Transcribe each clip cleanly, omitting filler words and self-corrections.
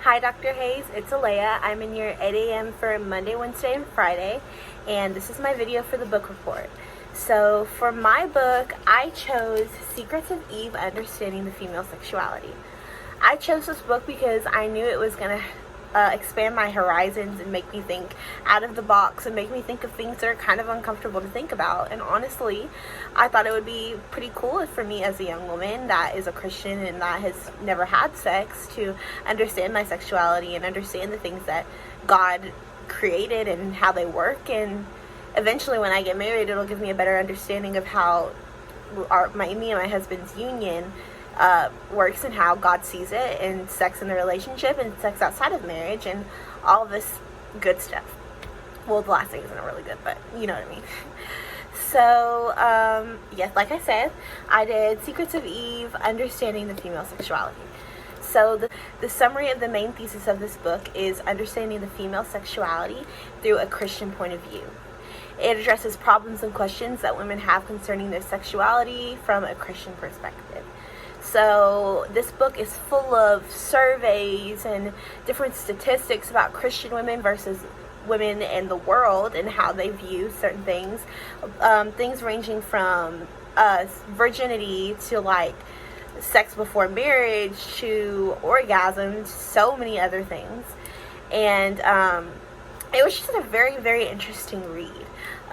Hi, Dr. Hayes. It's Alea. I'm in your 8 a.m. for Monday, Wednesday, and Friday, and this is my video for the book report. So, for my book, I chose Secrets of Eve, Understanding the Female Sexuality. I chose this book because I knew it was going to expand my horizons and make me think out of the box and make me think of things that are kind of uncomfortable to think about. And honestly, I thought it would be pretty cool for me as a young woman that is a Christian and that has never had sex to understand my sexuality and understand the things that God created and how they work. And eventually when I get married, it'll give me a better understanding of how me and my husband's union works and how God sees it, and sex in the relationship and sex outside of marriage and all of this good stuff. Well, the last thing isn't really good, but you know what I mean. So, yes, like I said, I did Secrets of Eve, Understanding the Female Sexuality. So the summary of the main thesis of this book is understanding the female sexuality through a Christian point of view. It addresses problems and questions that women have concerning their sexuality from a Christian perspective. So this book is full of surveys and different statistics about Christian women versus women in the world and how they view certain things. Things ranging from virginity to like sex before marriage to orgasm, so many other things. And it was just a very, very interesting read.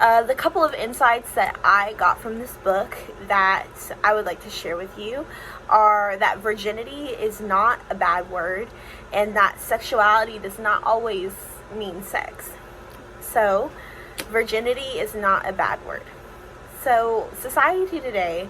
The couple of insights that I got from this book that I would like to share with you are that virginity is not a bad word and that sexuality does not always mean sex. So, virginity is not a bad word. So, society today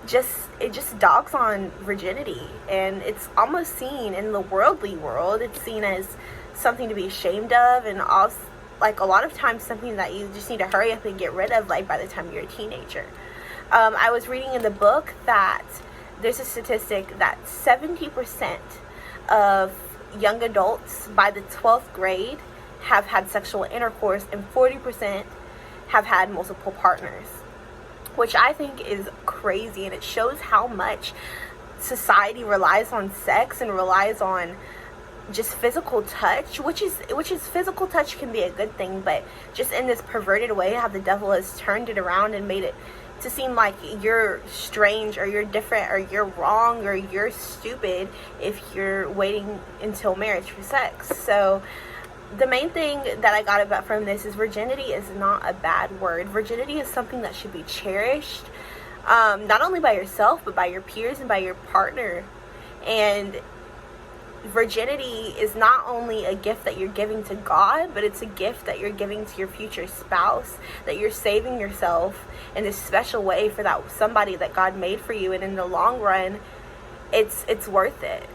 just dogs on virginity, and it's almost seen in the worldly world, it's seen as something to be ashamed of, and also like a lot of times something that you just need to hurry up and get rid of, like by the time you're a teenager. I was reading in the book that there's a statistic that 70% of young adults by the 12th grade have had sexual intercourse and 40% have had multiple partners, which I think is crazy, and it shows how much society relies on sex and relies on just physical touch, which is physical touch can be a good thing, but just in this perverted way, how the devil has turned it around and made it to seem like you're strange or you're different or you're wrong or you're stupid if you're waiting until marriage for sex. So the main thing that I got about from this is virginity is not a bad word. Virginity is something that should be cherished, not only by yourself but by your peers and by your partner. And virginity is not only a gift that you're giving to God, but it's a gift that you're giving to your future spouse, that you're saving yourself in this special way for that somebody that God made for you. And in the long run, it's worth it.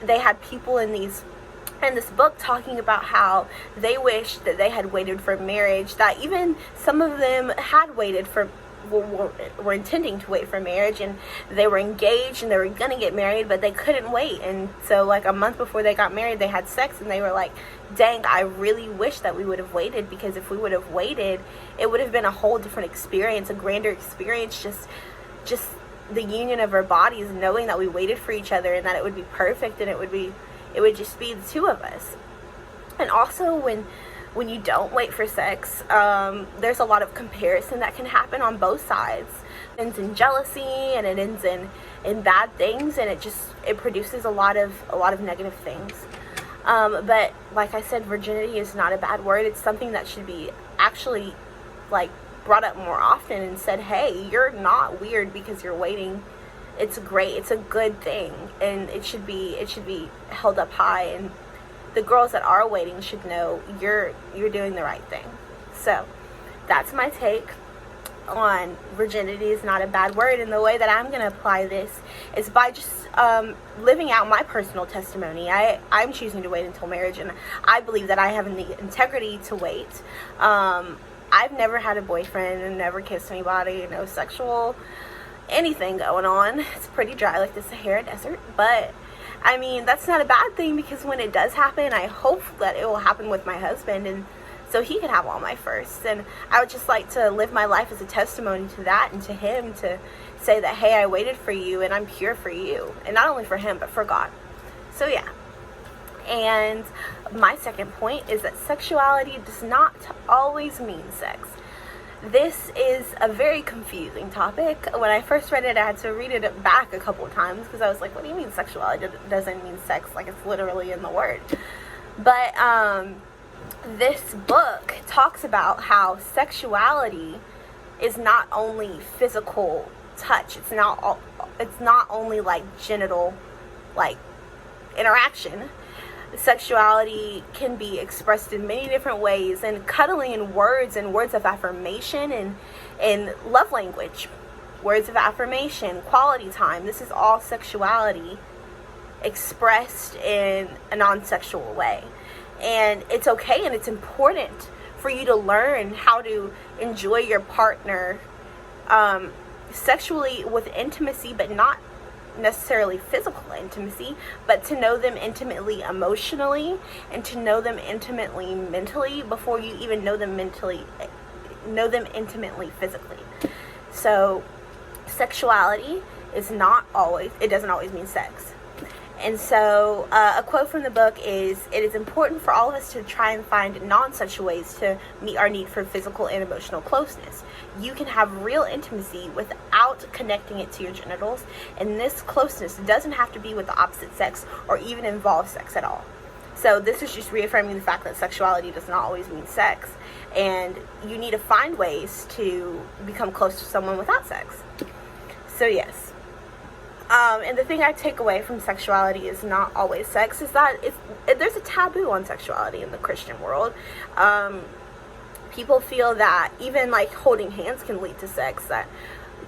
They had people in this book talking about how they wish that they had waited for marriage, that even some of them had waited for were intending to wait for marriage, and they were engaged and they were gonna get married, but they couldn't wait. And so like a month before they got married, they had sex, and they were like, dang, I really wish that we would have waited, because if we would have waited, it would have been a whole different experience, a grander experience, just the union of our bodies, knowing that we waited for each other and that it would be perfect, and it would just be the two of us. And also when you don't wait for sex, there's a lot of comparison that can happen on both sides. It ends in jealousy, and it ends in bad things, and it produces a lot of negative things. But like I said, virginity is not a bad word. It's something that should be actually like brought up more often and said, hey, you're not weird because you're waiting. It's great. It's a good thing, and it should be held up high, and the girls that are waiting should know you're doing the right thing. So that's my take on virginity is not a bad word. And the way that I'm going to apply this is by just living out my personal testimony. I'm choosing to wait until marriage, and I believe that I have the integrity to wait. I've never had a boyfriend and never kissed anybody, no sexual anything going on. It's pretty dry like the Sahara Desert, but I mean, that's not a bad thing, because when it does happen, I hope that it will happen with my husband, and so he can have all my firsts. And I would just like to live my life as a testimony to that, and to him, to say that, hey, I waited for you and I'm here for you, and not only for him but for God. So yeah. And my second point is that sexuality does not always mean sex. This is a very confusing topic. When I first read it, I had to read it back a couple of times because I was like, what do you mean sexuality doesn't mean sex? Like, it's literally in the word. But this book talks about how sexuality is not only physical touch. It's not only like genital like interaction. Sexuality can be expressed in many different ways, and cuddling and words of affirmation and love language, words of affirmation, quality time. This is all sexuality expressed in a non-sexual way. And it's okay and it's important for you to learn how to enjoy your partner sexually with intimacy, but not necessarily physical intimacy, but to know them intimately emotionally and to know them intimately mentally before you even know them intimately physically. So sexuality is not always, it doesn't always mean sex. And so a quote from the book is, "It is important for all of us to try and find non-sexual ways to meet our need for physical and emotional closeness. You can have real intimacy without connecting it to your genitals, and this closeness doesn't have to be with the opposite sex or even involve sex at all." So this is just reaffirming the fact that sexuality does not always mean sex, and you need to find ways to become close to someone without sex. So yes. And the thing I take away from sexuality is not always sex is that there's a taboo on sexuality in the Christian world. People feel that even like holding hands can lead to sex, that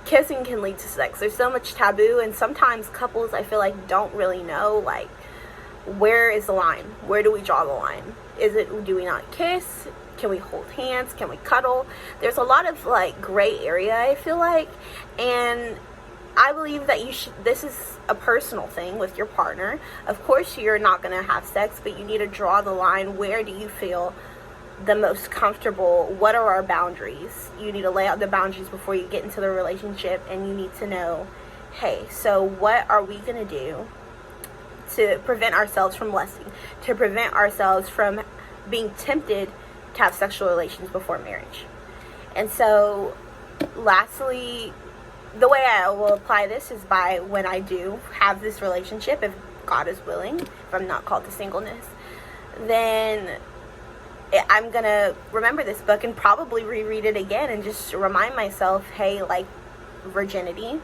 kissing can lead to sex. There's so much taboo, and sometimes couples, I feel like, don't really know, like, where is the line? Where do we draw the line? Do we not kiss? Can we hold hands? Can we cuddle? There's a lot of like gray area, I feel like, and I believe that this is a personal thing with your partner. Of course, you're not going to have sex, but you need to draw the line. Where do you feel the most comfortable? What are our boundaries? You need to lay out the boundaries before you get into the relationship, and you need to know, hey, so what are we going to do to prevent ourselves from lusting, to prevent ourselves from being tempted to have sexual relations before marriage? And so, lastly, the way I will apply this is by when I do have this relationship, if God is willing, if I'm not called to singleness, then I'm going to remember this book and probably reread it again and just remind myself, hey, like, virginity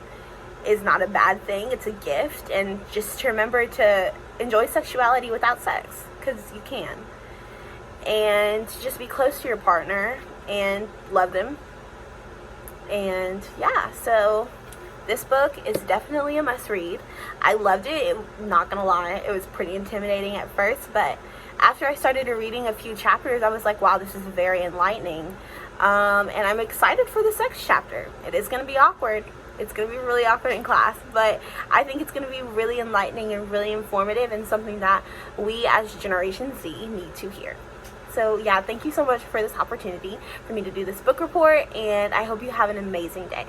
is not a bad thing. It's a gift. And just to remember to enjoy sexuality without sex, because you can. And just be close to your partner and love them. And yeah, so this book is definitely a must read. I loved it. Not gonna lie, it was pretty intimidating at first, but after I started reading a few chapters, I was like, wow, this is very enlightening. And I'm excited for the sex chapter. It is gonna be awkward. It's gonna be really awkward in class, but I think it's gonna be really enlightening and really informative, and something that we as Generation Z need to hear. So yeah, thank you so much for this opportunity for me to do this book report, and I hope you have an amazing day.